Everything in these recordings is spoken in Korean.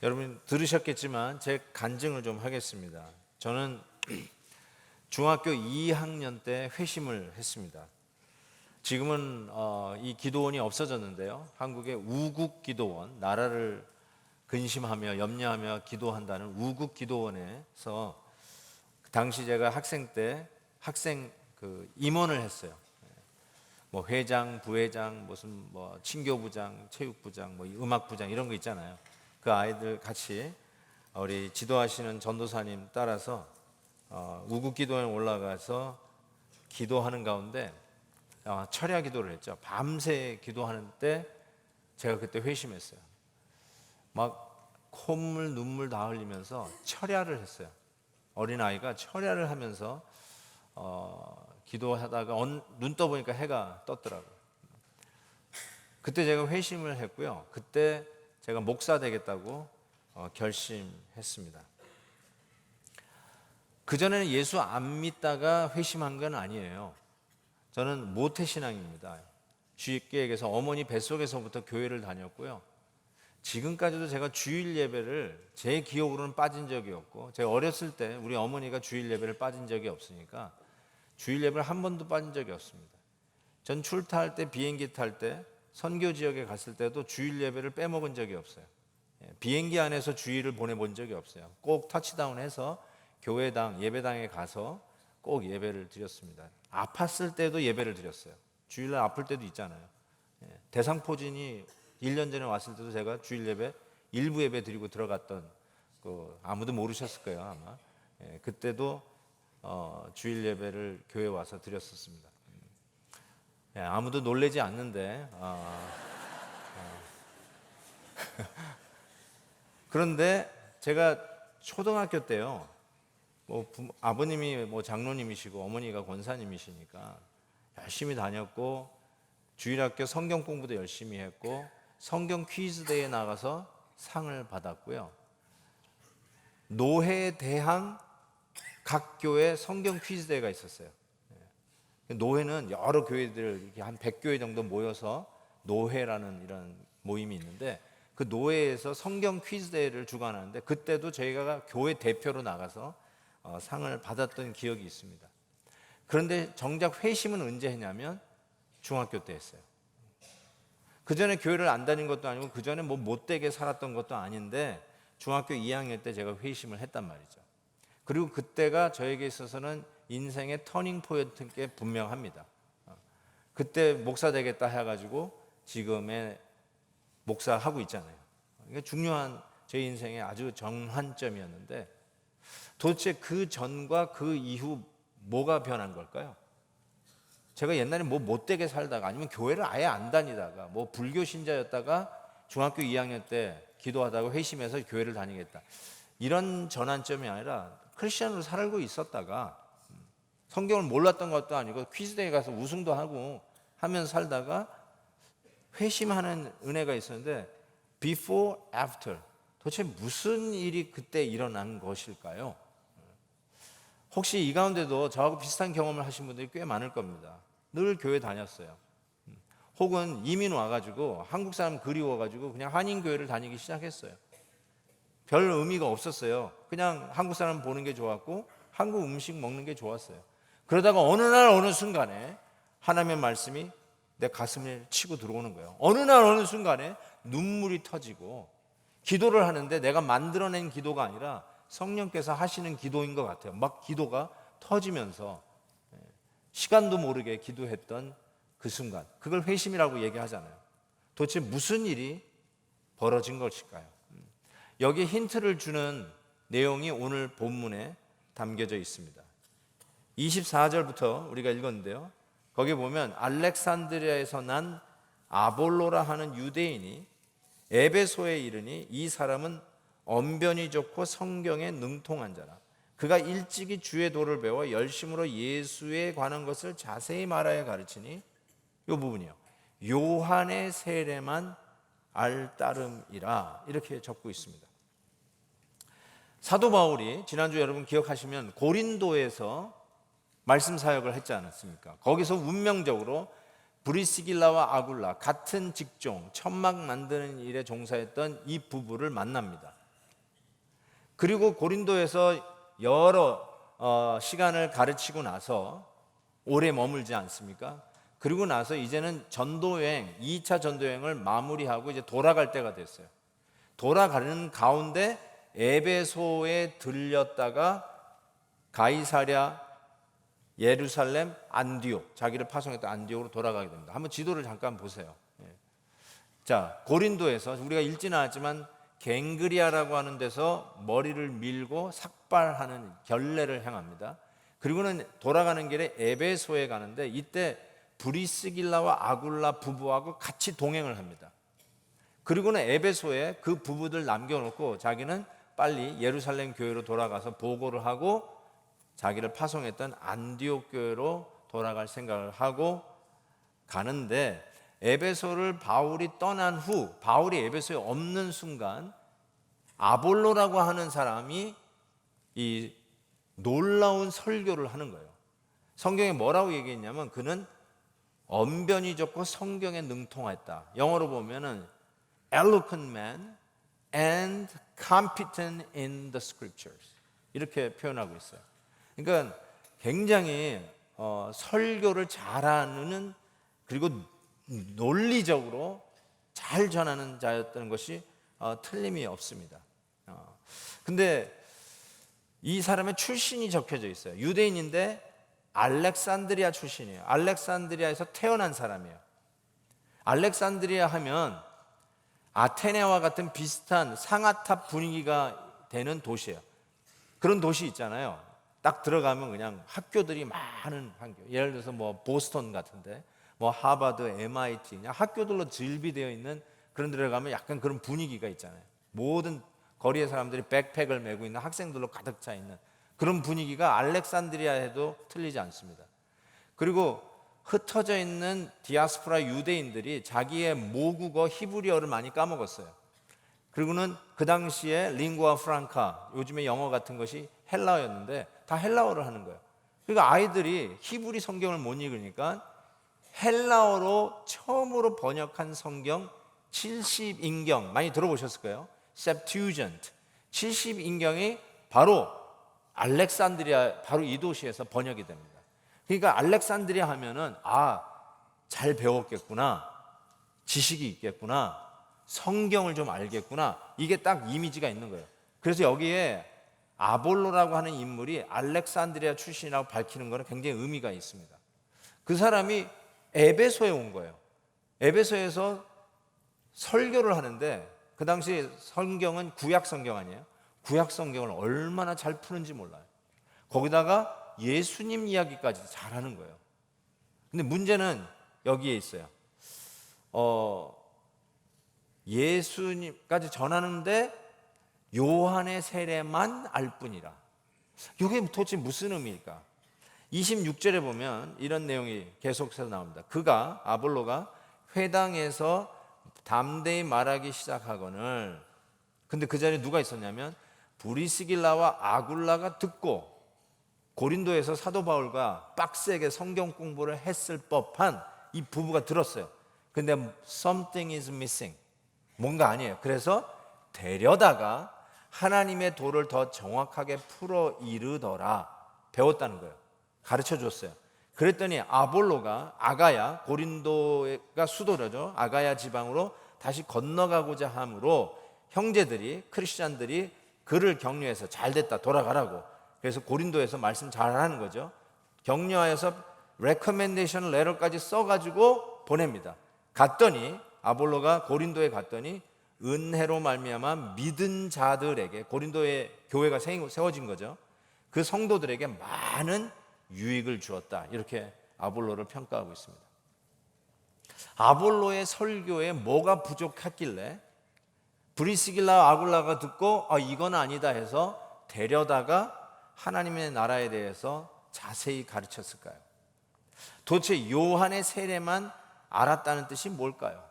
여러분 들으셨겠지만 제 간증을 좀 하겠습니다. 저는 중학교 2학년 때 회심을 했습니다. 지금은 이 기도원이 없어졌는데요. 한국의 우국기도원, 나라를 근심하며 염려하며 기도한다는 우국기도원에서 그 당시 제가 학생 때 임원을 했어요. 뭐 회장, 부회장, 무슨 뭐 친교부장, 체육부장, 뭐 음악부장 이런 거 있잖아요. 그 아이들 같이 우리 지도하시는 전도사님 따라서 우국기도원에 올라가서 기도하는 가운데 철야 기도를 했죠. 밤새 기도하는 때 제가 그때 회심했어요. 막 콧물 눈물 다 흘리면서 철야를 했어요. 어린아이가 철야를 하면서 기도하다가 눈 떠보니까 해가 떴더라고요. 그때 제가 회심을 했고요. 그때 제가 목사 되겠다고 결심했습니다. 그전에는 예수 안 믿다가 회심한 건 아니에요. 저는 모태신앙입니다. 쉽게 얘기해서 어머니 뱃속에서부터 교회를 다녔고요. 지금까지도 제가 주일 예배를 제 기억으로는 빠진 적이 없고, 제가 어렸을 때 우리 어머니가 주일 예배를 빠진 적이 없으니까 주일 예배를 한 번도 빠진 적이 없습니다. 전 출타할 때, 비행기 탈 때, 선교 지역에 갔을 때도 주일 예배를 빼먹은 적이 없어요. 비행기 안에서 주일을 보내본 적이 없어요. 꼭 터치다운해서 교회당, 예배당에 가서 꼭 예배를 드렸습니다. 아팠을 때도 예배를 드렸어요. 주일날 아플 때도 있잖아요. 대상포진이 1년 전에 왔을 때도 제가 주일 예배, 일부 예배 드리고 들어갔던 아무도 모르셨을 거예요 아마. 그때도 주일 예배를 교회 와서 드렸었습니다. 아무도 놀라지 않는데 그런데 제가 초등학교 때요, 아버님이 장로님이시고 어머니가 권사님이시니까 열심히 다녔고, 주일학교 성경 공부도 열심히 했고, 성경 퀴즈 대회에 나가서 상을 받았고요. 노회에 대한 각 교회 성경 퀴즈 대회가 있었어요. 노회는 여러 교회들 이렇게 한 100교회 정도 모여서 노회라는 이런 모임이 있는데, 그 노회에서 성경 퀴즈 대회를 주관하는데, 그때도 저희가 교회 대표로 나가서 상을 받았던 기억이 있습니다. 그런데 정작 회심은 언제 했냐면 중학교 때 했어요. 그 전에 교회를 안 다닌 것도 아니고, 그 전에 못되게 살았던 것도 아닌데, 중학교 2학년 때 제가 회심을 했단 말이죠. 그리고 그때가 저에게 있어서는 인생의 터닝 포인트인 게 분명합니다. 그때 목사 되겠다 해가지고 지금의 목사하고 있잖아요. 이게 중요한 제 인생의 아주 정환점이었는데, 도대체 그 전과 그 이후 뭐가 변한 걸까요? 제가 옛날에 못되게 살다가, 아니면 교회를 아예 안 다니다가, 불교 신자였다가 중학교 2학년 때 기도하다가 회심해서 교회를 다니겠다, 이런 전환점이 아니라 크리스천으로 살고 있었다가, 성경을 몰랐던 것도 아니고 퀴즈대회 가서 우승도 하고 하면서 살다가 회심하는 은혜가 있었는데, before, after, 도대체 무슨 일이 그때 일어난 것일까요? 혹시 이 가운데도 저하고 비슷한 경험을 하신 분들이 꽤 많을 겁니다. 늘 교회 다녔어요. 혹은 이민 와가지고 한국 사람 그리워가지고 그냥 한인교회를 다니기 시작했어요. 별 의미가 없었어요. 그냥 한국 사람 보는 게 좋았고 한국 음식 먹는 게 좋았어요. 그러다가 어느 날 어느 순간에 하나님의 말씀이 내 가슴을 치고 들어오는 거예요. 어느 날 어느 순간에 눈물이 터지고, 기도를 하는데 내가 만들어낸 기도가 아니라 성령께서 하시는 기도인 것 같아요. 막 기도가 터지면서 시간도 모르게 기도했던 그 순간, 그걸 회심이라고 얘기하잖아요. 도대체 무슨 일이 벌어진 것일까요? 여기에 힌트를 주는 내용이 오늘 본문에 담겨져 있습니다. 24절부터 우리가 읽었는데요, 거기 보면 알렉산드리아에서 난 아볼로라 하는 유대인이 에베소에 이르니, 이 사람은 언변이 좋고 성경에 능통한 자라. 그가 일찍이 주의 도를 배워 열심으로 예수에 관한 것을 자세히 말하여 가르치니, 이 부분이요, 요한의 세례만 알따름이라, 이렇게 적고 있습니다. 사도 바울이 지난주 여러분 기억하시면 고린도에서 말씀 사역을 했지 않았습니까? 거기서 운명적으로 브리스길라와 아굴라, 같은 직종, 천막 만드는 일에 종사했던 이 부부를 만납니다. 그리고 고린도에서 여러 시간을 가르치고 나서 오래 머물지 않습니까? 그리고 나서 이제는 전도여행, 2차 전도여행을 마무리하고 이제 돌아갈 때가 됐어요. 돌아가는 가운데 에베소에 들렸다가 가이사랴, 예루살렘, 안디옥, 자기를 파송했던 안디옥으로 돌아가게 됩니다. 한번 지도를 잠깐 보세요. 자, 고린도에서 우리가 읽지는 않았지만 갱그리아라고 하는 데서 머리를 밀고 삭발하는 결례를 행합니다. 그리고는 돌아가는 길에 에베소에 가는데 이때 브리스길라와 아굴라 부부하고 같이 동행을 합니다. 그리고는 에베소에 그 부부들 남겨놓고 자기는 빨리 예루살렘 교회로 돌아가서 보고를 하고 자기를 파송했던 안디옥 교회로 돌아갈 생각을 하고 가는데, 에베소를 바울이 떠난 후, 바울이 에베소에 없는 순간 아볼로라고 하는 사람이 이 놀라운 설교를 하는 거예요. 성경에 뭐라고 얘기했냐면 그는 언변이 좋고 성경에 능통했다. 영어로 보면은 eloquent man and competent in the scriptures, 이렇게 표현하고 있어요. 그러니까 굉장히 설교를 잘하는, 그리고 논리적으로 잘 전하는 자였던 것이 틀림이 없습니다. 근데 이 사람의 출신이 적혀져 있어요. 유대인인데 알렉산드리아 출신이에요. 알렉산드리아에서 태어난 사람이에요. 알렉산드리아 하면 아테네와 같은 비슷한 상아탑 분위기가 되는 도시예요. 그런 도시 있잖아요. 딱 들어가면 그냥 학교들이 많은 학교. 예를 들어서 뭐 보스턴 같은데, 뭐 하버드, MIT, 그냥 학교들로 즐비되어 있는 그런 데를 가면 약간 그런 분위기가 있잖아요. 모든 거리의 사람들이 백팩을 메고 있는 학생들로 가득 차 있는 그런 분위기가 알렉산드리아에도 틀리지 않습니다. 그리고 흩어져 있는 디아스포라 유대인들이 자기의 모국어 히브리어를 많이 까먹었어요. 그리고는 그 당시에 링구아 프랑카, 요즘에 영어 같은 것이 헬라어였는데 다 헬라어를 하는 거예요. 그러니까 아이들이 히브리 성경을 못 읽으니까 헬라어로 처음으로 번역한 성경 70인경 많이 들어보셨을 거예요. Septuagint 70인경이 바로 알렉산드리아, 바로 이 도시에서 번역이 됩니다. 그러니까 알렉산드리아 하면은 잘 배웠겠구나, 지식이 있겠구나, 성경을 좀 알겠구나, 이게 딱 이미지가 있는 거예요. 그래서 여기에 아볼로라고 하는 인물이 알렉산드리아 출신이라고 밝히는 것은 굉장히 의미가 있습니다. 그 사람이 에베소에 온 거예요. 에베소에서 설교를 하는데, 그 당시 성경은 구약 성경 아니에요? 구약 성경을 얼마나 잘 푸는지 몰라요. 거기다가 예수님 이야기까지 잘하는 거예요. 근데 문제는 여기에 있어요. 예수님까지 전하는데 요한의 세례만 알 뿐이라. 이게 도대체 무슨 의미일까? 26절에 보면 이런 내용이 계속해서 나옵니다. 그가, 아볼로가 회당에서 담대히 말하기 시작하거늘, 근데 그 자리에 누가 있었냐면 브리스길라와 아굴라가 듣고 고린도에서 사도 바울과 빡세게 성경 공부를 했을 법한 이 부부가 들었어요. 근데 something is missing, 뭔가 아니에요. 그래서 데려다가 하나님의 도를 더 정확하게 풀어 이르더라, 배웠다는 거예요. 가르쳐 줬어요. 그랬더니 아볼로가 아가야, 고린도가 수도죠, 아가야 지방으로 다시 건너가고자 함으로 형제들이, 크리스찬들이 그를 격려해서 잘됐다, 돌아가라고. 그래서 고린도에서 말씀 잘하는 거죠. 격려하여서 레커멘데이션 레터까지 써가지고 보냅니다. 갔더니 아볼로가 고린도에 갔더니 은혜로 말미암아 믿은 자들에게, 고린도의 교회가 세워진 거죠, 그 성도들에게 많은 유익을 주었다, 이렇게 아볼로를 평가하고 있습니다. 아볼로의 설교에 뭐가 부족했길래 브리스길라 아굴라가 듣고 이건 아니다 해서 데려다가 하나님의 나라에 대해서 자세히 가르쳤을까요? 도대체 요한의 세례만 알았다는 뜻이 뭘까요?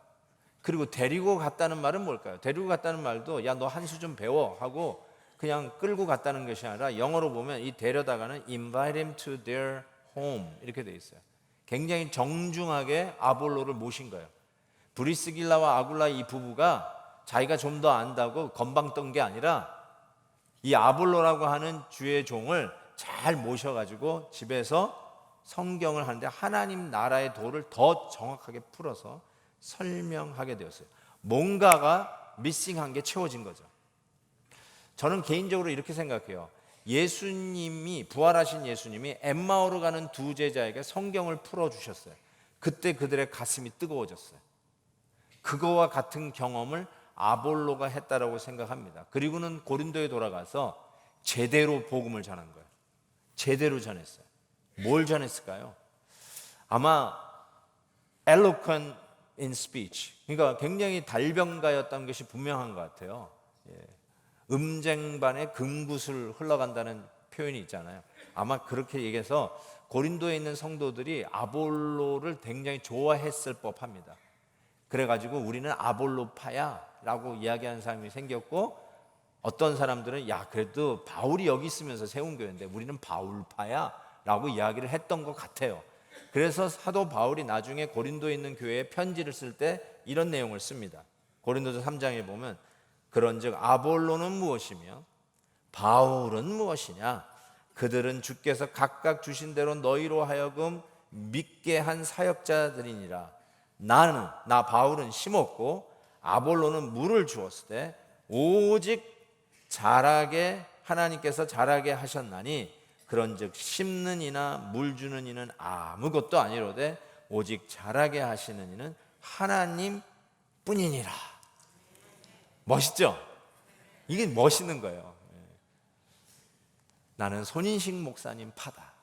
그리고 데리고 갔다는 말은 뭘까요? 데리고 갔다는 말도 야 너 한 수 좀 배워 하고 그냥 끌고 갔다는 것이 아니라, 영어로 보면 이 데려다가는 invite him to their home 이렇게 돼 있어요. 굉장히 정중하게 아볼로를 모신 거예요. 브리스길라와 아굴라 이 부부가 자기가 좀 더 안다고 건방 떤 게 아니라 이 아볼로라고 하는 주의 종을 잘 모셔가지고 집에서 성경을 하는데 하나님 나라의 도를 더 정확하게 풀어서 설명하게 되었어요. 뭔가가 미싱한 게 채워진 거죠. 저는 개인적으로 이렇게 생각해요. 예수님이, 부활하신 예수님이 엠마오로 가는 두 제자에게 성경을 풀어주셨어요. 그때 그들의 가슴이 뜨거워졌어요. 그거와 같은 경험을 아볼로가 했다라고 생각합니다. 그리고는 고린도에 돌아가서 제대로 복음을 전한 거예요. 제대로 전했어요. 뭘 전했을까요? 아마 eloquent in speech, 그러니까 굉장히 달변가였던 것이 분명한 것 같아요. 음쟁반에 금구슬 흘러간다는 표현이 있잖아요. 아마 그렇게 얘기해서 고린도에 있는 성도들이 아볼로를 굉장히 좋아했을 법합니다. 그래가지고 우리는 아볼로파야 라고 이야기하는 사람이 생겼고, 어떤 사람들은 야 그래도 바울이 여기 있으면서 세운 교회인데 우리는 바울파야 라고 이야기를 했던 것 같아요. 그래서 사도 바울이 나중에 고린도에 있는 교회에 편지를 쓸 때 이런 내용을 씁니다. 고린도서 3장에 보면 그런즉 아볼로는 무엇이며 바울은 무엇이냐, 그들은 주께서 각각 주신 대로 너희로 하여금 믿게 한 사역자들이니라. 나 바울은 심었고 아볼로는 물을 주었을 때 오직 자라게 하나님께서 자라게 하셨나니, 그런즉 심는 이나 물 주는 이는 아무것도 아니로되 오직 자라게 하시는 이는 하나님 뿐이니라. 멋있죠? 이게 멋있는 거예요. 나는 손인식 목사님 파다,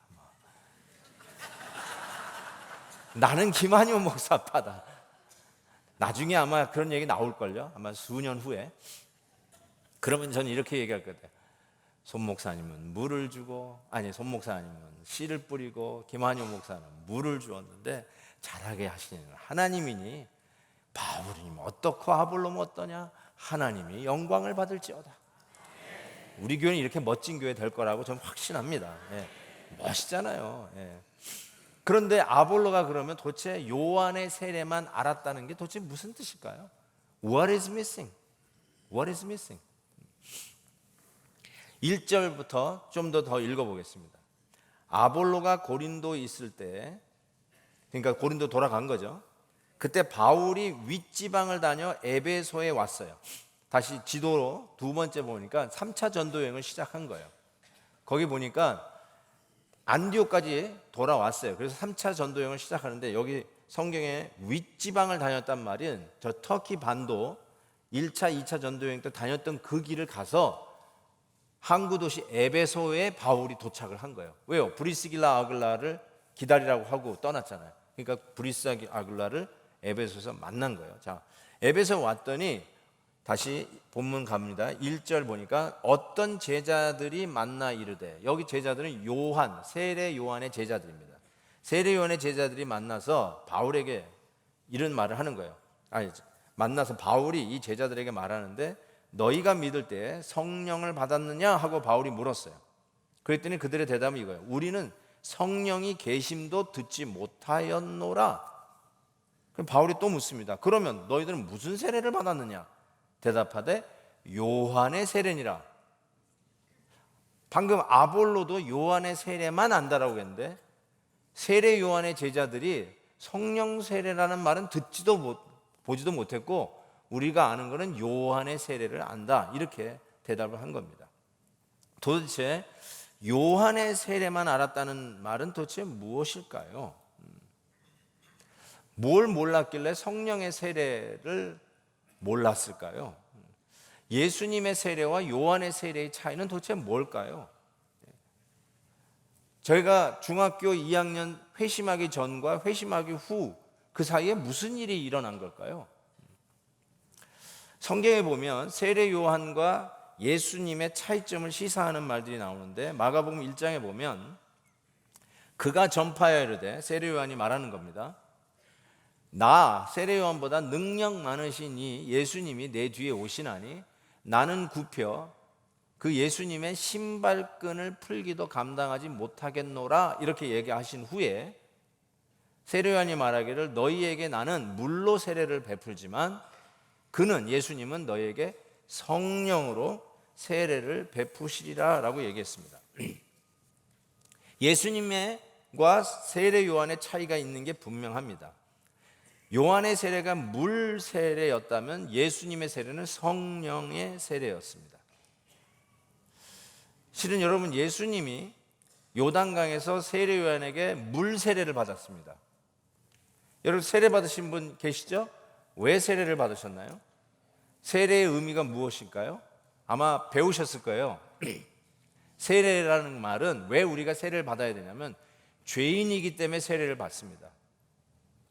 나는 김한효 목사 파다. 나중에 아마 그런 얘기 나올걸요. 아마 수년 후에. 그러면 저는 이렇게 얘기할 거예요. 손 목사님은 물을 주고, 손 목사님은 씨를 뿌리고 김한효 목사는 물을 주었는데 자라게 하시는 하나님이니 바울이면 어떻고 아볼로면 어떠냐, 하나님이 영광을 받을지어다. 우리 교회는 이렇게 멋진 교회 될 거라고 저는 확신합니다. 멋있잖아요. 그런데 아볼로가 그러면 도대체 요한의 세례만 알았다는 게 도대체 무슨 뜻일까요? What is missing? What is missing? 1절부터 좀 더 읽어보겠습니다. 아볼로가 고린도에 있을 때, 그러니까 고린도 돌아간 거죠. 그때 바울이 윗지방을 다녀 에베소에 왔어요. 다시 지도로 두 번째 보니까 3차 전도 여행을 시작한 거예요. 거기 보니까 안디옥까지 돌아왔어요. 그래서 3차 전도 여행을 시작하는데, 여기 성경에 윗지방을 다녔단 말은 저 터키 반도 1차, 2차 전도 여행 때 다녔던 그 길을 가서 항구 도시 에베소에 바울이 도착을 한 거예요. 왜요? 브리스길라 아글라를 기다리라고 하고 떠났잖아요. 그러니까 브리스 아글라를 에베소에서 만난 거예요. 자, 에베소 왔더니 다시 본문 갑니다. 1절 보니까 어떤 제자들이 만나 이르되, 여기 제자들은 요한, 세례 요한의 제자들입니다. 세례 요한의 제자들이 만나서 바울에게 이런 말을 하는 거예요. 만나서 바울이 이 제자들에게 말하는데, 너희가 믿을 때 성령을 받았느냐 하고 바울이 물었어요. 그랬더니 그들의 대답은 이거예요. 우리는 성령이 계심도 듣지 못하였노라. 그럼 바울이 또 묻습니다. 그러면 너희들은 무슨 세례를 받았느냐? 대답하되 요한의 세례니라. 방금 아볼로도 요한의 세례만 안다라고 했는데, 세례 요한의 제자들이 성령 세례라는 말은 보지도 못했고, 우리가 아는 것은 요한의 세례를 안다, 이렇게 대답을 한 겁니다. 도대체 요한의 세례만 알았다는 말은 도대체 무엇일까요? 뭘 몰랐길래 성령의 세례를 몰랐을까요? 예수님의 세례와 요한의 세례의 차이는 도대체 뭘까요? 저희가 중학교 2학년 회심하기 전과 회심하기 후 그 사이에 무슨 일이 일어난 걸까요? 성경에 보면 세례 요한과 예수님의 차이점을 시사하는 말들이 나오는데, 마가복음 1장에 보면 그가 전파하여 이르되, 세례 요한이 말하는 겁니다. 나 세례 요한보다 능력 많으신 이 예수님이 내 뒤에 오시나니 나는 굽혀 그 예수님의 신발끈을 풀기도 감당하지 못하겠노라, 이렇게 얘기하신 후에 세례 요한이 말하기를 너희에게 나는 물로 세례를 베풀지만 그는, 예수님은 너희에게 성령으로 세례를 베푸시리라 라고 얘기했습니다. 예수님과 세례 요한의 차이가 있는 게 분명합니다. 요한의 세례가 물 세례였다면 예수님의 세례는 성령의 세례였습니다. 실은 여러분, 예수님이 요단강에서 세례 요한에게 물 세례를 받았습니다. 여러분, 세례 받으신 분 계시죠? 왜 세례를 받으셨나요? 세례의 의미가 무엇일까요? 아마 배우셨을 거예요. 세례라는 말은 왜 우리가 세례를 받아야 되냐면 죄인이기 때문에 세례를 받습니다.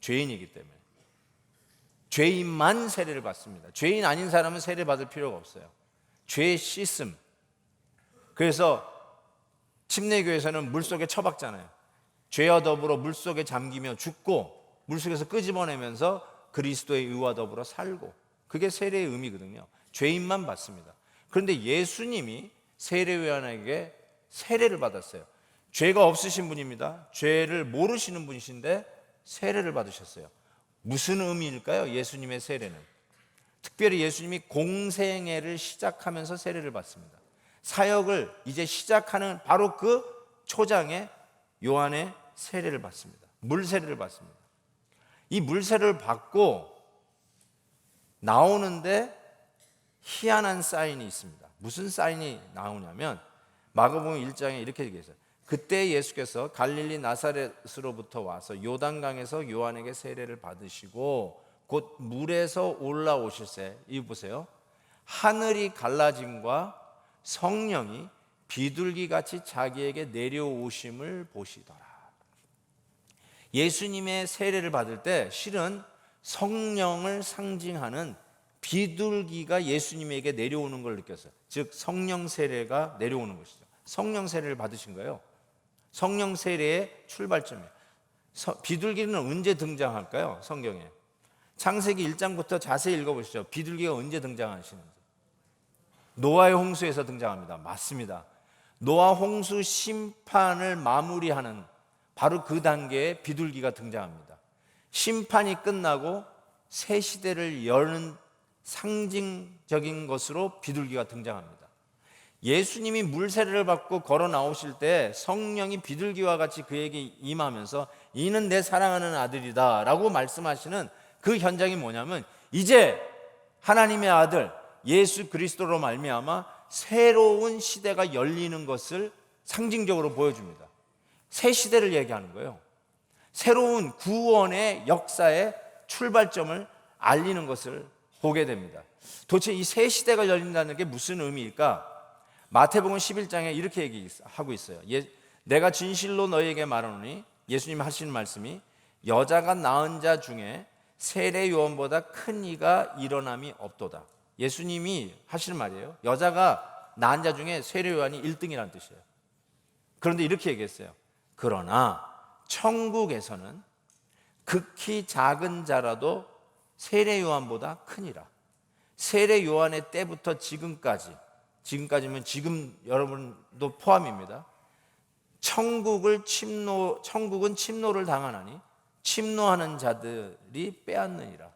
죄인이기 때문에. 죄인만 세례를 받습니다. 죄인 아닌 사람은 세례 받을 필요가 없어요. 죄 씻음. 그래서 침례교에서는 물속에 처박잖아요. 죄와 더불어 물속에 잠기며 죽고 물속에서 끄집어내면서 그리스도의 의와 더불어 살고, 그게 세례의 의미거든요. 죄인만 받습니다. 그런데 예수님이 세례 요한에게 세례를 받았어요. 죄가 없으신 분입니다. 죄를 모르시는 분이신데 세례를 받으셨어요. 무슨 의미일까요? 예수님의 세례는 특별히 예수님이 공생애를 시작하면서 세례를 받습니다. 사역을 이제 시작하는 바로 그 초장에 요한의 세례를 받습니다. 물세례를 받습니다. 이 물세례를 받고 나오는데 희한한 사인이 있습니다. 무슨 사인이 나오냐면 마가복음 1장에 이렇게 얘기했어요. 그때 예수께서 갈릴리 나사렛으로부터 와서 요단강에서 요한에게 세례를 받으시고 곧 물에서 올라오실새, 이 보세요, 하늘이 갈라짐과 성령이 비둘기같이 자기에게 내려오심을 보시더라. 예수님의 세례를 받을 때 실은 성령을 상징하는 비둘기가 예수님에게 내려오는 걸 느꼈어요. 즉 성령 세례가 내려오는 것이죠. 성령 세례를 받으신 거예요. 성령 세례의 출발점이에요. 비둘기는 언제 등장할까요? 성경에 창세기 1장부터 자세히 읽어보시죠. 비둘기가 언제 등장하시는지. 노아의 홍수에서 등장합니다. 맞습니다. 노아 홍수 심판을 마무리하는 바로 그 단계에 비둘기가 등장합니다. 심판이 끝나고 새 시대를 여는 상징적인 것으로 비둘기가 등장합니다. 예수님이 물세례를 받고 걸어 나오실 때 성령이 비둘기와 같이 그에게 임하면서 이는 내 사랑하는 아들이다 라고 말씀하시는 그 현장이 뭐냐면 이제 하나님의 아들 예수 그리스도로 말미암아 새로운 시대가 열리는 것을 상징적으로 보여줍니다. 새 시대를 얘기하는 거예요. 새로운 구원의 역사의 출발점을 알리는 것을 보게 됩니다. 도대체 이 새 시대가 열린다는 게 무슨 의미일까? 마태복음 11장에 이렇게 얘기하고 있어요. 내가 진실로 너희에게 말하노니, 예수님 하시는 말씀이 여자가 낳은 자 중에 세례 요한보다 큰 이가 일어남이 없도다. 예수님이 하시는 말이에요. 여자가 낳은 자 중에 세례 요한이 1등이라는 뜻이에요. 그런데 이렇게 얘기했어요. 그러나 천국에서는 극히 작은 자라도 세례 요한보다 크니라. 세례 요한의 때부터 지금까지면 지금 여러분도 포함입니다. 천국은 침노를 당하나니 침노하는 자들이 빼앗느니라.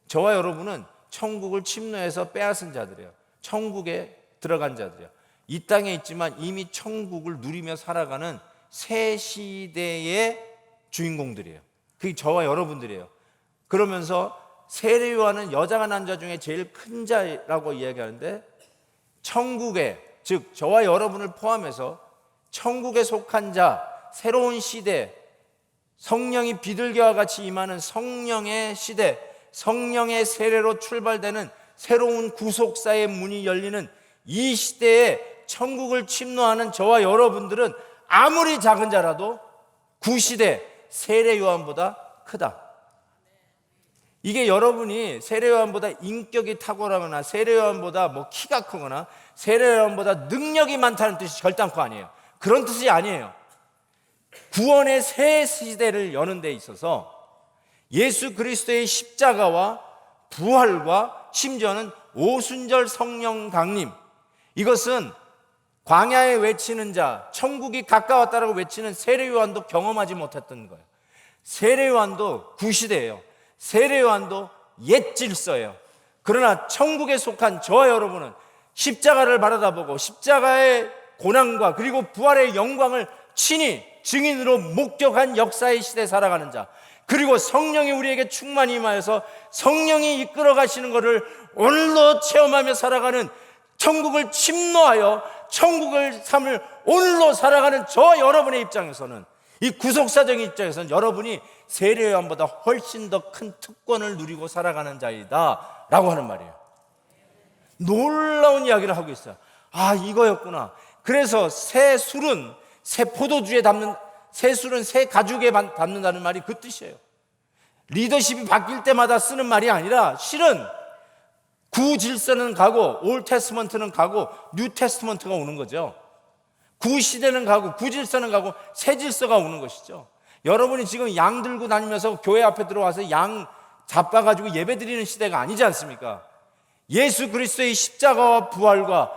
저와 여러분은 천국을 침노해서 빼앗은 자들이에요. 천국에 들어간 자들이에요. 이 땅에 있지만 이미 천국을 누리며 살아가는 새 시대의 주인공들이에요. 그게 저와 여러분들이에요. 그러면서 세례 요한은 여자가 낳은 자 중에 제일 큰 자라고 이야기하는데 천국에, 즉 저와 여러분을 포함해서 천국에 속한 자, 새로운 시대, 성령이 비둘기와 같이 임하는 성령의 시대, 성령의 세례로 출발되는 새로운 구속사의 문이 열리는 이 시대에 천국을 침노하는 저와 여러분들은 아무리 작은 자라도 구시대 세례 요한보다 크다. 이게 여러분이 세례 요한보다 인격이 탁월하거나 세례 요한보다 키가 크거나 세례 요한보다 능력이 많다는 뜻이 결단코 아니에요. 그런 뜻이 아니에요. 구원의 새 시대를 여는 데 있어서 예수 그리스도의 십자가와 부활과 심지어는 오순절 성령 강림, 이것은 광야에 외치는 자, 천국이 가까웠다라고 외치는 세례 요한도 경험하지 못했던 거예요. 세례 요한도 구시대예요. 세례 요한도 옛 질서예요. 그러나 천국에 속한 저와 여러분은 십자가를 바라다보고 십자가의 고난과 그리고 부활의 영광을 친히 증인으로 목격한 역사의 시대에 살아가는 자, 그리고 성령이 우리에게 충만히 임하여서 성령이 이끌어 가시는 것을 오늘도 체험하며 살아가는, 천국을 침노하여 천국을 삶을 오늘로 살아가는 저 여러분의 입장에서는, 이 구속사적인 입장에서는 여러분이 세례 요한보다 훨씬 더 큰 특권을 누리고 살아가는 자이다 라고 하는 말이에요. 놀라운 이야기를 하고 있어요. 아, 이거였구나. 그래서 새 술은 새 포도주에 담는, 새 술은 새 가죽에 담는다는 말이 그 뜻이에요. 리더십이 바뀔 때마다 쓰는 말이 아니라, 실은 구 질서는 가고 올 테스트먼트는 가고 뉴 테스트먼트가 오는 거죠. 구 시대는 가고 구 질서는 가고 새 질서가 오는 것이죠. 여러분이 지금 양 들고 다니면서 교회 앞에 들어와서 양 잡아가지고 예배 드리는 시대가 아니지 않습니까? 예수 그리스도의 십자가와 부활과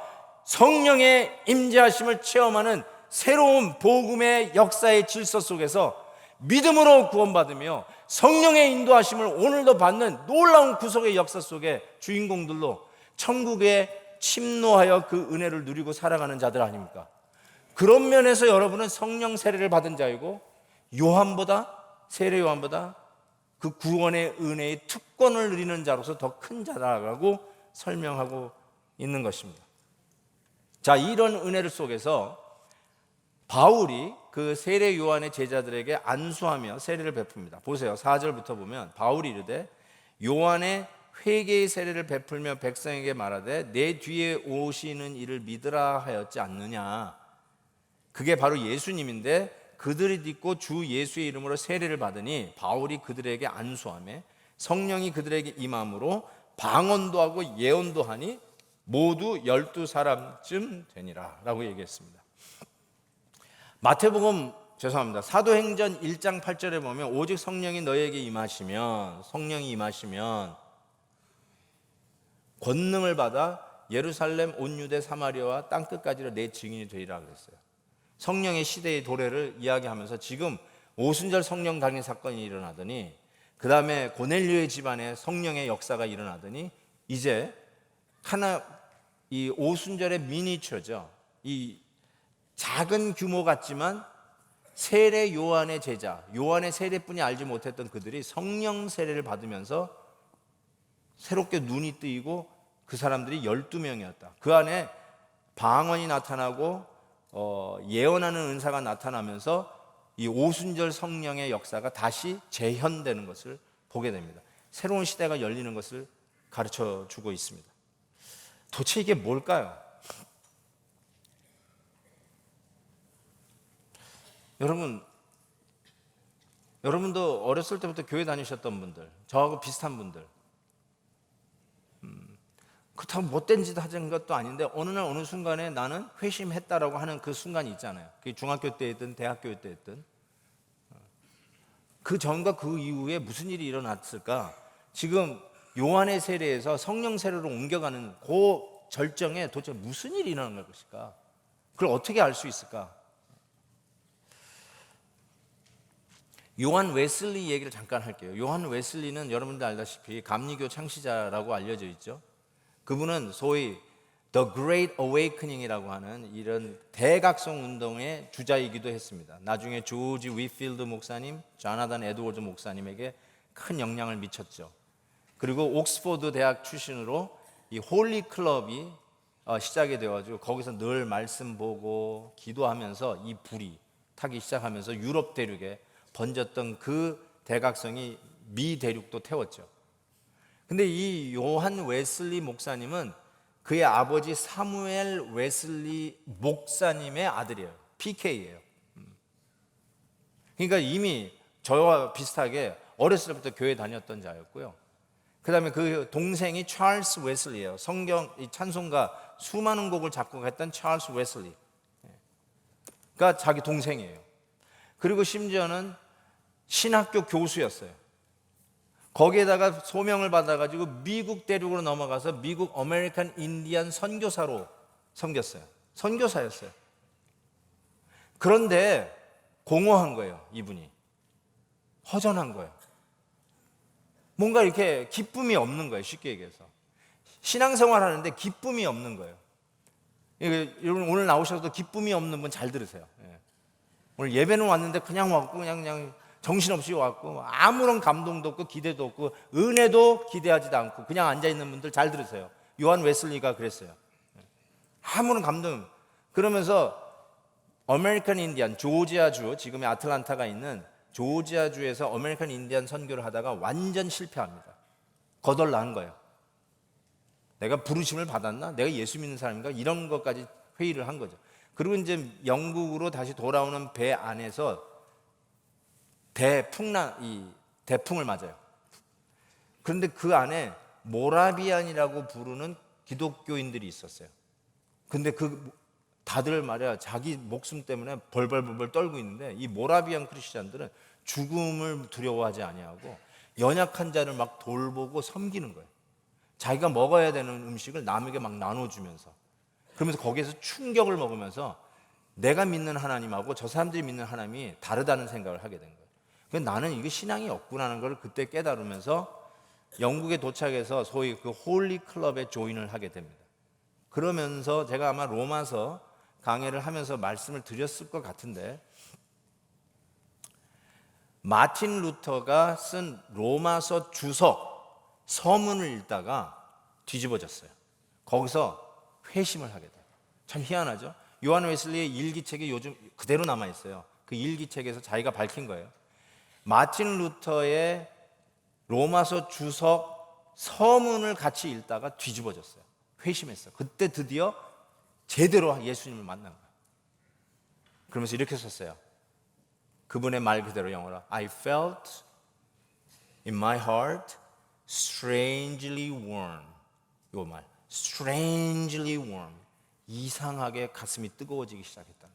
성령의 임재하심을 체험하는 새로운 복음의 역사의 질서 속에서 믿음으로 구원받으며 성령의 인도하심을 오늘도 받는 놀라운 구속의 역사 속에 주인공들로 천국에 침노하여 그 은혜를 누리고 살아가는 자들 아닙니까? 그런 면에서 여러분은 성령 세례를 받은 자이고, 세례 요한보다 그 구원의 은혜의 특권을 누리는 자로서 더 큰 자라고 설명하고 있는 것입니다. 자, 이런 은혜를 속에서 바울이 그 세례 요한의 제자들에게 안수하며 세례를 베풉니다. 보세요. 4절부터 보면 바울이 이르되 요한의 회개의 세례를 베풀며 백성에게 말하되 내 뒤에 오시는 이를 믿으라 하였지 않느냐. 그게 바로 예수님인데 그들이 듣고 주 예수의 이름으로 세례를 받으니 바울이 그들에게 안수하며 성령이 그들에게 임함으로 방언도 하고 예언도 하니 모두 12사람쯤 되니라 라고 얘기했습니다. 마태복음, 사도행전 1장 8절에 보면 오직 성령이 너희에게 임하시면, 성령이 임하시면 권능을 받아 예루살렘 온 유대 사마리아와 땅끝까지로 내 증인이 되리라 그랬어요. 성령의 시대의 도래를 이야기하면서 지금 오순절 성령 강림 사건이 일어나더니, 그 다음에 고넬료의 집안에 성령의 역사가 일어나더니, 이제 이 오순절의 미니처죠. 이 작은 규모 같지만 세례 요한의 제자, 요한의 세례뿐이 알지 못했던 그들이 성령 세례를 받으면서 새롭게 눈이 뜨이고 그 사람들이 12명이었다. 그 안에 방언이 나타나고 예언하는 은사가 나타나면서 이 오순절 성령의 역사가 다시 재현되는 것을 보게 됩니다. 새로운 시대가 열리는 것을 가르쳐 주고 있습니다. 도대체 이게 뭘까요? 여러분도 어렸을 때부터 교회 다니셨던 분들, 저하고 비슷한 분들, 그렇다고 못된 짓 하는 것도 아닌데 어느 날 어느 순간에 나는 회심했다라고 하는 그 순간이 있잖아요. 그게 중학교 때였든 대학교 때였든, 그 전과 그 이후에 무슨 일이 일어났을까? 지금 요한의 세례에서 성령 세례로 옮겨가는 그 절정에 도대체 무슨 일이 일어난 것일까? 그걸 어떻게 알 수 있을까? 요한 웨슬리 얘기를 잠깐 할게요. 요한 웨슬리는 여러분들 알다시피 감리교 창시자라고 알려져 있죠. 그분은 소위 The Great Awakening이라고 하는 이런 대각성 운동의 주자이기도 했습니다. 나중에 조지 위필드 목사님, 조나단 에드워드 목사님에게 큰 영향을 미쳤죠. 그리고 옥스퍼드 대학 출신으로 이 홀리 클럽이 시작이 되어가지고 거기서 늘 말씀 보고 기도하면서 이 불이 타기 시작하면서 유럽 대륙에 번졌던 그 대각성이 미 대륙도 태웠죠. 근데 이 요한 웨슬리 목사님은 그의 아버지 사무엘 웨슬리 목사님의 아들이에요. PK예요. 그러니까 이미 저와 비슷하게 어렸을 때부터 교회 다녔던 자였고요. 그 다음에 그 동생이 찰스 웨슬리예요. 성경 이 찬송가 수많은 곡을 작곡했던 찰스 웨슬리. 그러니까 자기 동생이에요. 그리고 심지어는 신학교 교수였어요. 거기에다가 소명을 받아가지고 미국 대륙으로 넘어가서 미국 아메리칸 인디안 선교사로 섬겼어요. 선교사였어요. 그런데 공허한 거예요. 이분이 허전한 거예요. 뭔가 이렇게 기쁨이 없는 거예요. 쉽게 얘기해서 신앙생활 하는데 기쁨이 없는 거예요. 여러분 오늘 나오셔도 기쁨이 없는 분 잘 들으세요. 오늘 예배는 왔는데 그냥 왔고 그냥 정신없이 왔고 아무런 감동도 없고 기대도 없고 은혜도 기대하지도 않고 그냥 앉아있는 분들 잘 들으세요. 요한 웨슬리가 그랬어요. 아무런 감동. 그러면서 아메리칸 인디안 조지아주, 지금의 아틀란타가 있는 조지아주에서 아메리칸 인디안 선교를 하다가 완전 실패합니다. 거덜나는 거예요. 내가 부르심을 받았나? 내가 예수 믿는 사람인가? 이런 것까지 회의를 한 거죠. 그리고 이제 영국으로 다시 돌아오는 배 안에서 대풍을 맞아요. 그런데 그 안에 모라비안이라고 부르는 기독교인들이 있었어요. 근데 다들 말이야 자기 목숨 때문에 벌벌벌 떨고 있는데 이 모라비안 크리스찬들은 죽음을 두려워하지 아니하고 연약한 자를 막 돌보고 섬기는 거예요. 자기가 먹어야 되는 음식을 남에게 막 나눠주면서, 그러면서 거기에서 충격을 먹으면서 내가 믿는 하나님하고 저 사람들이 믿는 하나님이 다르다는 생각을 하게 된 거예요. 그래서 나는 이게 신앙이 없구나는 걸 그때 깨달으면서 영국에 도착해서 소위 그 홀리 클럽에 조인을 하게 됩니다. 그러면서 제가 아마 로마서 강해를 하면서 말씀을 드렸을 것 같은데, 마틴 루터가 쓴 로마서 주석 서문을 읽다가 뒤집어졌어요. 거기서 회심을 하게 돼요. 참 희한하죠? 요한 웨슬리의 일기책이 요즘 그대로 남아있어요. 그 일기책에서 자기가 밝힌 거예요. 마틴 루터의 로마서 주석 서문을 같이 읽다가 뒤집어졌어요. 회심했어요. 그때 드디어 제대로 예수님을 만난 거예요. 그러면서 이렇게 썼어요. 그분의 말 그대로 영어로 I felt in my heart strangely warm. 이 말 strangely warm, 이상하게 가슴이 뜨거워지기 시작했다.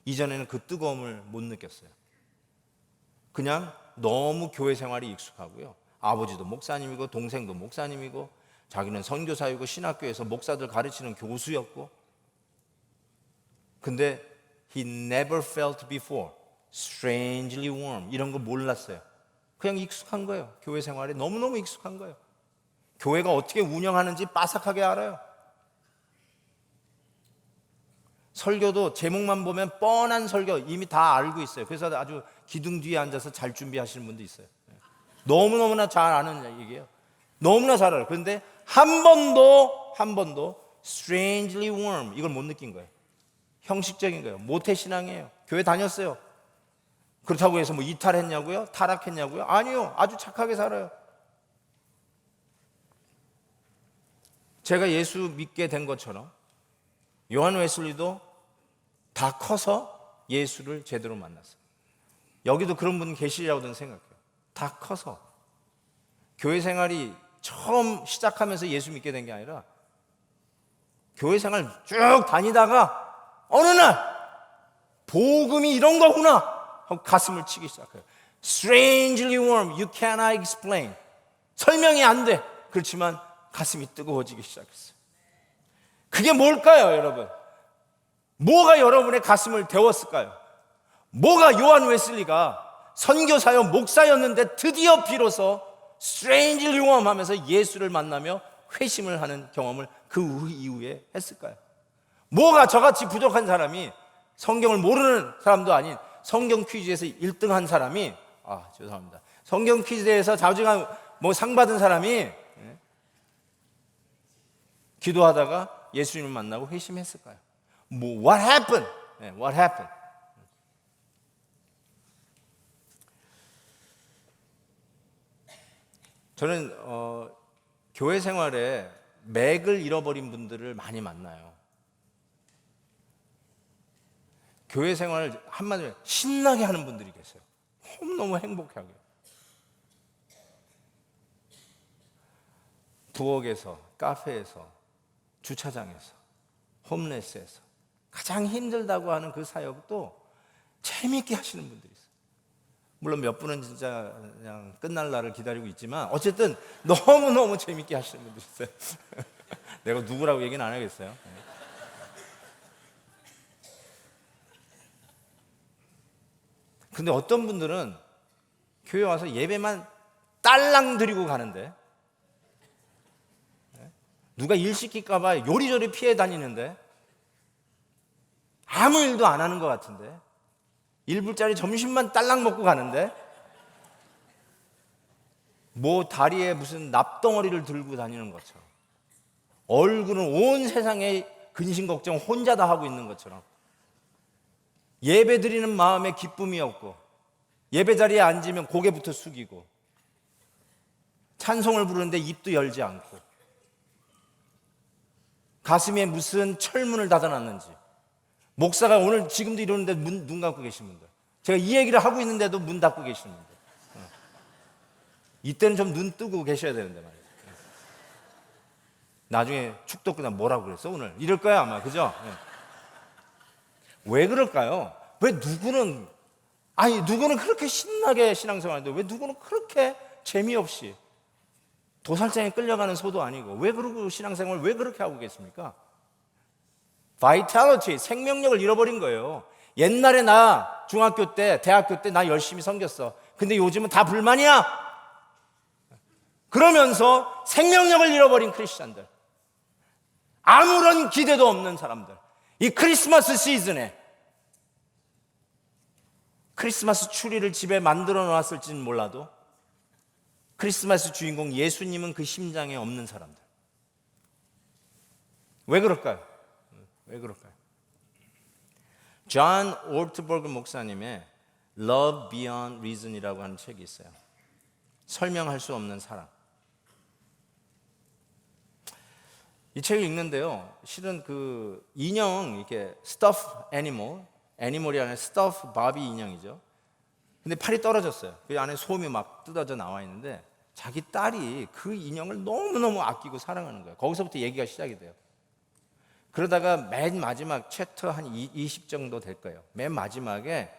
이전에는 그 뜨거움을 못 느꼈어요. 그냥 너무 교회 생활이 익숙하고요. 아버지도 목사님이고 동생도 목사님이고 자기는 선교사이고 신학교에서 목사들 가르치는 교수였고, 근데 he never felt before strangely warm, 이런 거 몰랐어요. 그냥 익숙한 거예요. 교회 생활에 너무너무 익숙한 거예요. 교회가 어떻게 운영하는지 빠삭하게 알아요. 설교도 제목만 보면 뻔한 설교 이미 다 알고 있어요. 그래서 아주 기둥 뒤에 앉아서 잘 준비하시는 분도 있어요. 너무너무나 잘 아는 얘기예요. 너무나 잘 알아요. 그런데 한 번도 strangely warm 이걸 못 느낀 거예요. 형식적인 거예요. 모태신앙이에요. 교회 다녔어요. 그렇다고 해서 뭐 이탈했냐고요? 타락했냐고요? 아니요. 아주 착하게 살아요. 제가 예수 믿게 된 것처럼 요한 웨슬리도 다 커서 예수를 제대로 만났어요. 여기도 그런 분 계시리라고 저는 생각해요. 다 커서 교회 생활이 처음 시작하면서 예수 믿게 된 게 아니라 교회 생활 쭉 다니다가 어느 날 복음이 이런 거구나 하고 가슴을 치기 시작해요. Strangely warm, you cannot explain. 설명이 안 돼. 그렇지만 가슴이 뜨거워지기 시작했어요. 그게 뭘까요, 여러분? 뭐가 여러분의 가슴을 데웠을까요? 뭐가 요한 웨슬리가 선교사요 목사였는데 드디어 비로소 strangely warm 하면서 예수를 만나며 회심을 하는 경험을 그 이후에 했을까요? 뭐가 저같이 부족한 사람이, 성경을 모르는 사람도 아닌 성경 퀴즈에서 1등한 사람이, 죄송합니다, 성경 퀴즈에서 자주간 상 받은 사람이 기도하다가 예수님을 만나고 회심했을까요? What happened? What happened? 저는 교회 생활에 맥을 잃어버린 분들을 많이 만나요. 교회 생활을 한마디로 신나게 하는 분들이 계세요. 너무 행복하게. 부엌에서, 카페에서, 주차장에서, 홈레스에서 가장 힘들다고 하는 그 사역도 재미있게 하시는 분들이 있어요. 물론 몇 분은 진짜 그냥 끝날 날을 기다리고 있지만 어쨌든 너무너무 재미있게 하시는 분들이 있어요. 내가 누구라고 얘기는 안 하겠어요. 근데 어떤 분들은 교회 와서 예배만 딸랑 드리고 가는데, 누가 일 시킬까 봐 요리조리 피해 다니는데 아무 일도 안 하는 것 같은데, 1불짜리 점심만 딸랑 먹고 가는데, 뭐 다리에 무슨 납덩어리를 들고 다니는 것처럼, 얼굴은 온 세상에 근심 걱정 혼자 다 하고 있는 것처럼, 예배 드리는 마음에 기쁨이 없고, 예배 자리에 앉으면 고개부터 숙이고, 찬송을 부르는데 입도 열지 않고, 가슴에 무슨 철문을 닫아놨는지, 목사가 오늘 지금도 이러는데 눈 감고 계신 분들, 제가 이 얘기를 하고 있는데도 문 닫고 계시는 분들, 이때는 좀 눈 뜨고 계셔야 되는데 말이에요. 나중에 축도 끝나면 뭐라고 그랬어 오늘? 이럴 거야 아마, 그죠? 왜 그럴까요? 왜 누구는 그렇게 신나게 신앙생활하는데 왜 누구는 그렇게 재미없이 도살장에 끌려가는 소도 아니고 왜 그러고 신앙생활을 왜 그렇게 하고 계십니까? 바이탈리티, 생명력을 잃어버린 거예요. 옛날에 나 중학교 때, 대학교 때 나 열심히 섬겼어. 근데 요즘은 다 불만이야. 그러면서 생명력을 잃어버린 크리스찬들, 아무런 기대도 없는 사람들, 이 크리스마스 시즌에 크리스마스 추리를 집에 만들어 놨을지는 몰라도 크리스마스 주인공 예수님은 그 심장에 없는 사람들. 왜 그럴까요? 왜 그럴까요? 존 올트버그 목사님의 Love Beyond Reason이라고 하는 책이 있어요. 설명할 수 없는 사랑. 이 책을 읽는데요, 실은 그 인형, 이렇게 stuffed animal, 애니멀이 아니라 stuffed 바비 인형이죠. 근데 팔이 떨어졌어요. 그 안에 솜이 막 뜯어져 나와 있는데 자기 딸이 그 인형을 너무너무 아끼고 사랑하는 거예요. 거기서부터 얘기가 시작이 돼요. 그러다가 맨 마지막 챕터 한 20 정도 될 거예요. 맨 마지막에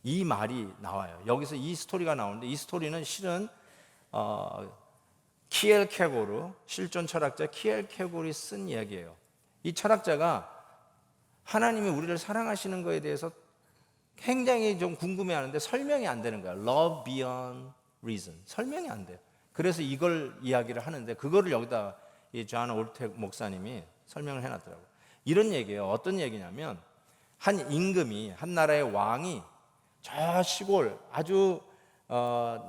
이 말이 나와요. 여기서 이 스토리가 나오는데, 이 스토리는 실은 키엘케고르, 실존 철학자 키엘케고르이 쓴 이야기예요. 이 철학자가 하나님이 우리를 사랑하시는 것에 대해서 굉장히 좀 궁금해하는데 설명이 안 되는 거야. Love beyond reason. 설명이 안 돼요. 그래서 이걸 이야기를 하는데, 그거를 여기다 이 존 올트 목사님이 설명을 해놨더라고요. 이런 얘기예요. 어떤 얘기냐면, 한 임금이, 한 나라의 왕이 저 시골 아주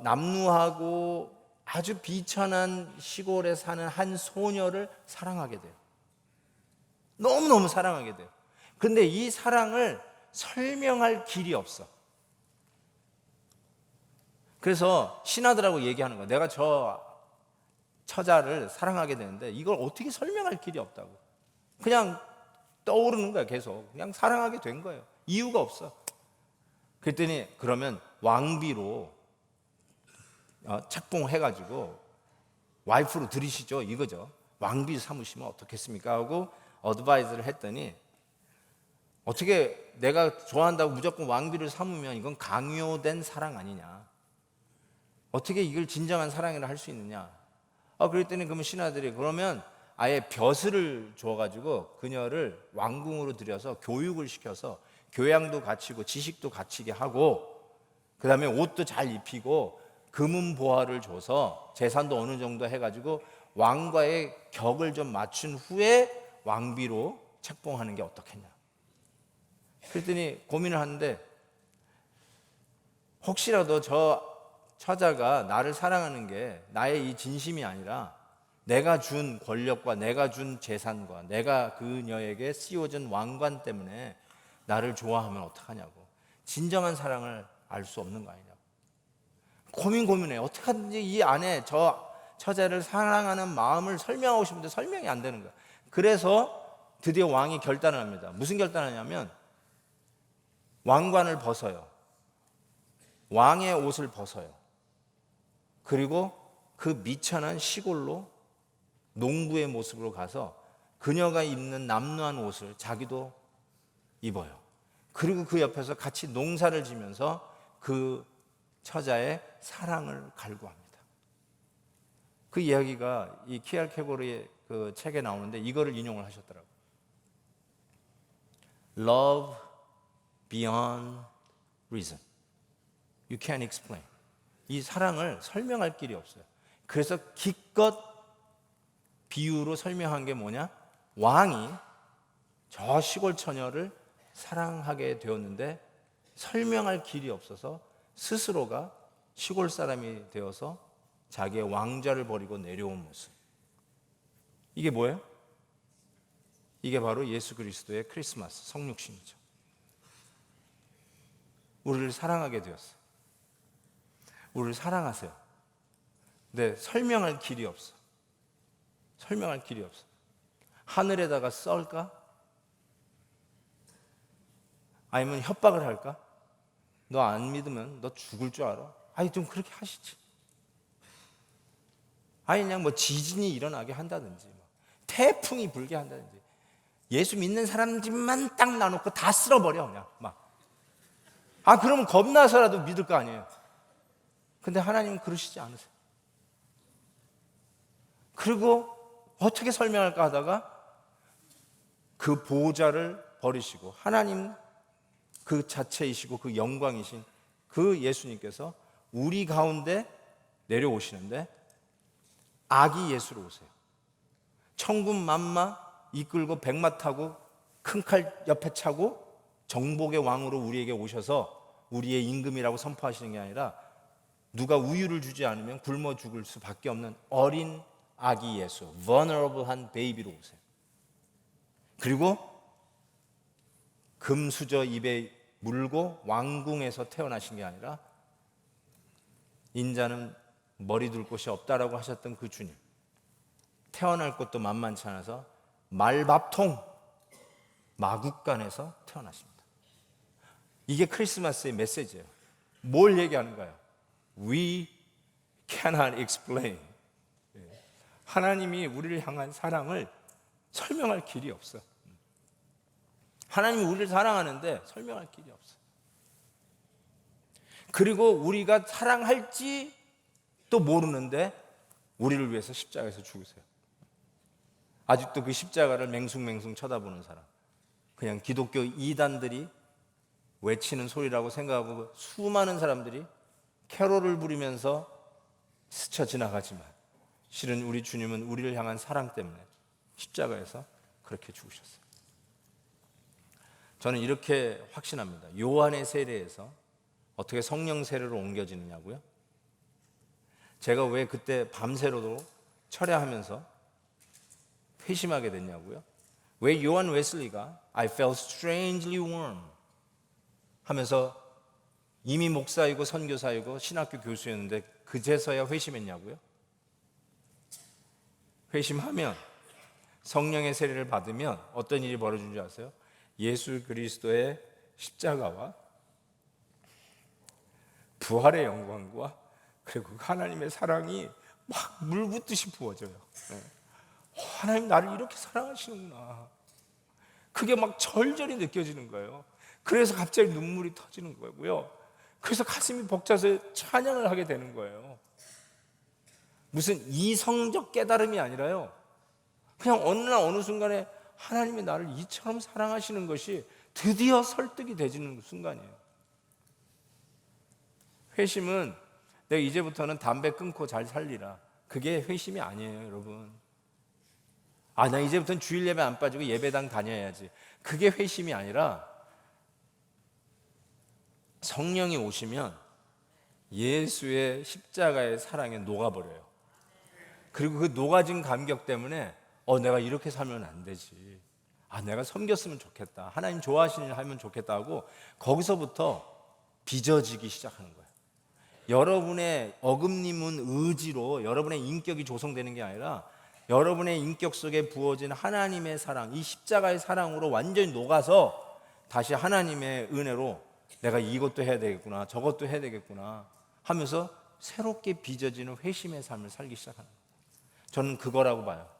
남루하고 아주 비천한 시골에 사는 한 소녀를 사랑하게 돼요. 너무너무 사랑하게 돼요. 근데 이 사랑을 설명할 길이 없어. 그래서 신하들하고 얘기하는 거야. 내가 저 처자를 사랑하게 되는데 이걸 어떻게 설명할 길이 없다고. 그냥 떠오르는 거야. 계속 그냥 사랑하게 된 거예요. 이유가 없어. 그랬더니 그러면 왕비로 착봉해가지고 와이프로 들이시죠, 이거죠. 왕비 삼으시면 어떻겠습니까 하고 어드바이즈를 했더니, 어떻게 내가 좋아한다고 무조건 왕비를 삼으면 이건 강요된 사랑 아니냐, 어떻게 이걸 진정한 사랑이라 할 수 있느냐. 그랬더니 그러면 신하들이 그러면 아예 벼슬을 줘가지고 그녀를 왕궁으로 들여서 교육을 시켜서 교양도 갖추고 지식도 갖추게 하고, 그 다음에 옷도 잘 입히고 금은 보화를 줘서 재산도 어느 정도 해가지고 왕과의 격을 좀 맞춘 후에 왕비로 책봉하는 게 어떻겠냐. 그랬더니 고민을 하는데, 혹시라도 저 처자가 나를 사랑하는 게 나의 이 진심이 아니라 내가 준 권력과 내가 준 재산과 내가 그녀에게 씌워준 왕관 때문에 나를 좋아하면 어떡하냐고. 진정한 사랑을 알 수 없는 거 아니냐고 고민해. 어떻게 하든지 이 안에 저 처자를 사랑하는 마음을 설명하고 싶은데 설명이 안 되는 거야. 그래서 드디어 왕이 결단을 합니다. 무슨 결단을 하냐면 왕관을 벗어요. 왕의 옷을 벗어요. 그리고 그 미천한 시골로 농부의 모습으로 가서 그녀가 입는 남루한 옷을 자기도 입어요. 그리고 그 옆에서 같이 농사를 지면서 그 처자의 사랑을 갈구합니다. 그 이야기가 이 키엘케고르의 그 책에 나오는데 이거를 인용을 하셨더라고요. Love beyond reason. You can't explain. 이 사랑을 설명할 길이 없어요. 그래서 기껏 비유로 설명한 게 뭐냐? 왕이 저 시골 처녀를 사랑하게 되었는데 설명할 길이 없어서 스스로가 시골 사람이 되어서 자기의 왕좌를 버리고 내려온 모습. 이게 뭐예요? 이게 바로 예수 그리스도의 크리스마스 성육신이죠. 우리를 사랑하게 되었어요. 우리를 사랑하세요. 근데 설명할 길이 없어. 설명할 길이 없어. 하늘에다가 썰까? 아니면 협박을 할까? 너 안 믿으면 너 죽을 줄 알아? 아니 좀 그렇게 하시지. 아니 그냥 뭐 지진이 일어나게 한다든지 태풍이 불게 한다든지 예수 믿는 사람들만 딱 나놓고 다 쓸어버려 그냥 막. 그러면 겁나서라도 믿을 거 아니에요. 근데 하나님은 그러시지 않으세요. 그리고 어떻게 설명할까 하다가 그 보호자를 버리시고 하나님 그 자체이시고 그 영광이신 그 예수님께서 우리 가운데 내려오시는데 아기 예수로 오세요. 천군 만마 이끌고 백마 타고 큰 칼 옆에 차고 정복의 왕으로 우리에게 오셔서 우리의 임금이라고 선포하시는 게 아니라 누가 우유를 주지 않으면 굶어 죽을 수밖에 없는 어린 아기 예수, vulnerable한 베이비로 오세요. 그리고 금수저 입에 물고 왕궁에서 태어나신 게 아니라 인자는 머리 둘 곳이 없다라고 하셨던 그 주님, 태어날 곳도 만만치 않아서 말밥통 마국간에서 태어나십니다. 이게 크리스마스의 메시지예요. 뭘 얘기하는가요? We cannot explain. 하나님이 우리를 향한 사랑을 설명할 길이 없어. 하나님이 우리를 사랑하는데 설명할 길이 없어. 그리고 우리가 사랑할지 또 모르는데 우리를 위해서 십자가에서 죽으세요. 아직도 그 십자가를 맹숭맹숭 쳐다보는 사람, 그냥 기독교 이단들이 외치는 소리라고 생각하고 수많은 사람들이 캐롤을 부르면서 스쳐 지나가지만 실은 우리 주님은 우리를 향한 사랑 때문에 십자가에서 그렇게 죽으셨어요. 저는 이렇게 확신합니다. 요한의 세례에서 어떻게 성령 세례로 옮겨지느냐고요? 제가 왜 그때 밤새로도 철야하면서 회심하게 됐냐고요? 왜 요한 웨슬리가 I felt strangely warm 하면서 이미 목사이고 선교사이고 신학교 교수였는데 그제서야 회심했냐고요? 회심하면 성령의 세례를 받으면 어떤 일이 벌어진 줄 아세요? 예수 그리스도의 십자가와 부활의 영광과 그리고 하나님의 사랑이 막 물붓듯이 부어져요. 하나님 나를 이렇게 사랑하시는구나. 그게 막 절절히 느껴지는 거예요. 그래서 갑자기 눈물이 터지는 거고요. 그래서 가슴이 벅차서 찬양을 하게 되는 거예요. 무슨 이성적 깨달음이 아니라요. 그냥 어느 날 어느 순간에 하나님이 나를 이처럼 사랑하시는 것이 드디어 설득이 되지는 순간이에요. 회심은 내가 이제부터는 담배 끊고 잘 살리라. 그게 회심이 아니에요, 여러분. 나 이제부터는 주일 예배 안 빠지고 예배당 다녀야지. 그게 회심이 아니라 성령이 오시면 예수의 십자가의 사랑에 녹아버려요. 그리고 그 녹아진 감격 때문에 내가 이렇게 살면 안 되지. 내가 섬겼으면 좋겠다. 하나님 좋아하시는 일 하면 좋겠다 하고 거기서부터 빚어지기 시작하는 거예요. 여러분의 어금니문 의지로 여러분의 인격이 조성되는 게 아니라 여러분의 인격 속에 부어진 하나님의 사랑, 이 십자가의 사랑으로 완전히 녹아서 다시 하나님의 은혜로 내가 이것도 해야 되겠구나, 저것도 해야 되겠구나 하면서 새롭게 빚어지는 회심의 삶을 살기 시작하는 거예요. 저는 그거라고 봐요.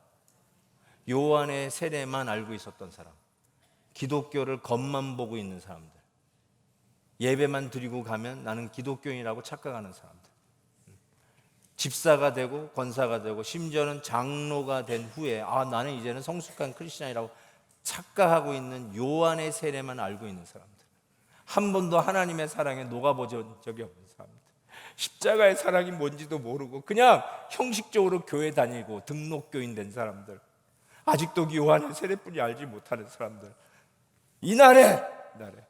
요한의 세례만 알고 있었던 사람, 기독교를 겉만 보고 있는 사람들, 예배만 드리고 가면 나는 기독교인이라고 착각하는 사람들, 집사가 되고 권사가 되고 심지어는 장로가 된 후에 나는 이제는 성숙한 크리스찬이라고 착각하고 있는 요한의 세례만 알고 있는 사람들, 한 번도 하나님의 사랑에 녹아본 적이 없는 사람들, 십자가의 사랑이 뭔지도 모르고 그냥 형식적으로 교회 다니고 등록교인 된 사람들, 아직도 요한의 세례뿐이 알지 못하는 사람들, 이날에 날에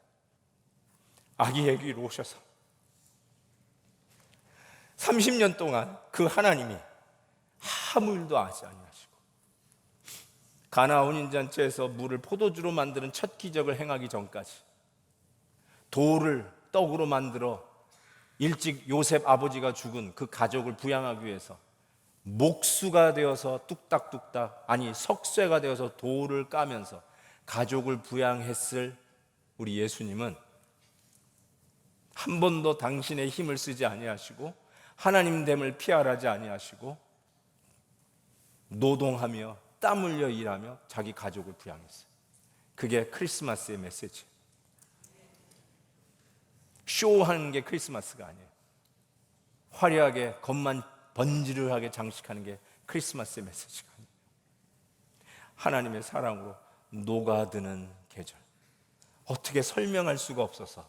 아기의 귀로 오셔서 30년 동안 그 하나님이 아무 일도 하지 아니하시고 가나 혼인잔치에서 물을 포도주로 만드는 첫 기적을 행하기 전까지 돌을 떡으로 만들어 일찍 요셉 아버지가 죽은 그 가족을 부양하기 위해서 목수가 되어서 뚝딱뚝딱, 아니 석쇠가 되어서 돌을 까면서 가족을 부양했을 우리 예수님은 한 번도 당신의 힘을 쓰지 아니하시고 하나님 됨을 피하라지 아니하시고 노동하며 땀 흘려 일하며 자기 가족을 부양했어요. 그게 크리스마스의 메시지. 쇼하는 게 크리스마스가 아니에요. 화려하게 겉만 번지르르하게 장식하는 게 크리스마스의 메시지가 아니에요. 하나님의 사랑으로 녹아드는 계절. 어떻게 설명할 수가 없어서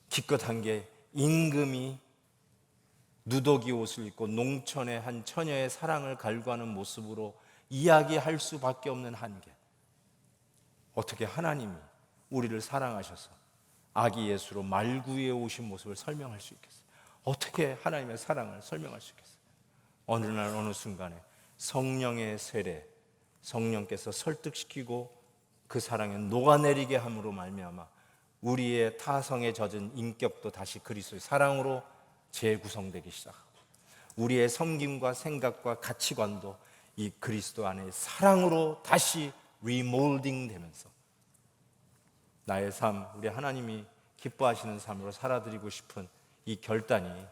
기껏 한 게 임금이 누더기 옷을 입고 농촌의 한 처녀의 사랑을 갈구하는 모습으로 이야기할 수밖에 없는 한계. 어떻게 하나님이 우리를 사랑하셔서 아기 예수로 말구에 오신 모습을 설명할 수 있겠어요? 어떻게 하나님의 사랑을 설명할 수 있겠어요? 어느 날 어느 순간에 성령의 세례, 성령께서 설득시키고 그 사랑에 녹아내리게 함으로 말미암아 우리의 타성에 젖은 인격도 다시 그리스도의 사랑으로 재구성되기 시작하고 우리의 섬김과 생각과 가치관도 이 그리스도 안에 사랑으로 다시 리몰딩 되면서 나의 삶, 우리 하나님이 기뻐하시는 삶으로 살아드리고 싶은 이 결단이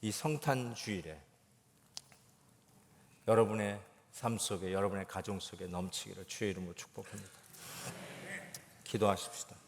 이 성탄 주일에 여러분의 삶 속에, 여러분의 가정 속에 넘치기를 주의 이름으로 축복합니다. 기도하십시다.